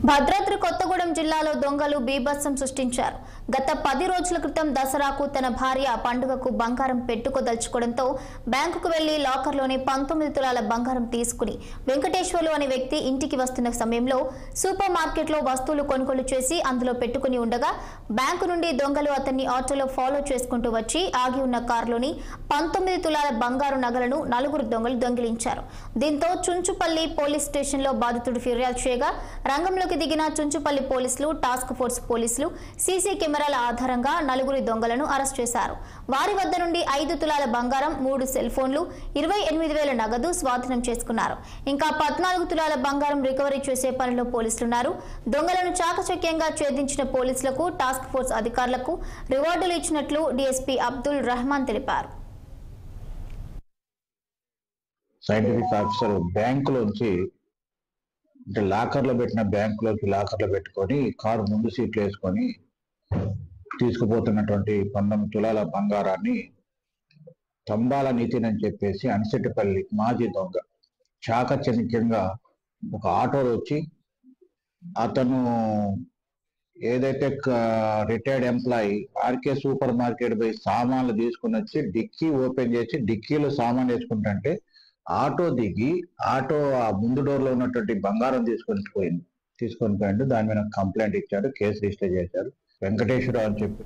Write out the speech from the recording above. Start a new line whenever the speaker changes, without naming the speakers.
భద్రాద్రి కొత్తగూడెం జిల్లాలో దొంగలు బీభత్సం సృష్టించారు. గత 10 రోజుల క్రితం దసరాకు తన భార్య పండుగకు బంగారం పెట్టుకోదలుచుకోవడంతో బ్యాంకుకు వెళ్లి లాకర్లోని 19 తులాల బంగారం తీసుకుని వెంకటేశ్వర్లు అనే వ్యక్తి ఇంటికి వస్తున్న సమయంలో సూపర్ మార్కెట్లో వస్తువులు కొనుగోలు చేసి అందులో పెట్టుకుని ఉండగా బ్యాంకు నుండి దొంగలు అతన్ని ఆటోలో ఫాలో చేసుకుంటూ వచ్చి ఆగి ఉన్న కారులోని 19 తులాల బంగారు నగలను 4 దొంగలు దొంగిలించారు. దీంతో చుంచుపల్లి పోలీస్ స్టేషన్లో బాధితుడు ఫిర్యాదు చేయగా రంగంలో దిగిన చుంచుపల్లి పోలీసులు టాస్క్ ఫోర్స్ పోలీసులు సీసీ కెమెరాల ఆధారంగా 4 దొంగలను అరెస్ట్ చేశారు. వారి వద్ద నుండి 5 తులాల బంగారం, 3 సెల్ ఫోన్లు, 28,000 నగదు స్వాధీనం చేసుకున్నారు. ఇంకా 14 తులాల బంగారం రికవరీ చేసే పనిలో పోలీసులున్నారు. దొంగలను చాకచక్యంగా ఛేదించిన పోలీసులకు, టాస్క్ ఫోర్స్ అధికారులకు రివార్డులు ఇచ్చినట్లు డీఎస్పీ అబ్దుల్ రహమాన్ తెలిపారు.
సైంటిఫిక్ ఆఫీసర్ బ్యాంకులోంచి అంటే లాకర్లో పెట్టిన బ్యాంకులోకి లాకర్లో పెట్టుకొని కారు ముందు సీట్లు వేసుకొని తీసుకుపోతున్నటువంటి 19 తులాల బంగారాన్ని తంబాల నితిన్ అని చెప్పేసి అనిసెట్టిపల్లి మాజీ దొంగ చాకచక్యంగా ఒక ఆటోలో వచ్చి అతను ఏదైతే retired employee RK super market పోయి సామాన్లు తీసుకుని వచ్చి డిక్కీ ఓపెన్ చేసి డిక్కీలో సామాన్లు వేసుకుంటుంటే ఆటో దిగి ఆటో ఆ ముందు డోర్ లో ఉన్నటువంటి బంగారం తీసుకొని పోయిండు. దాని మీద కంప్లైంట్ ఇచ్చారు, కేసు రిజిస్టర్ చేశారు. వెంకటేశ్వరరావు అని చెప్పి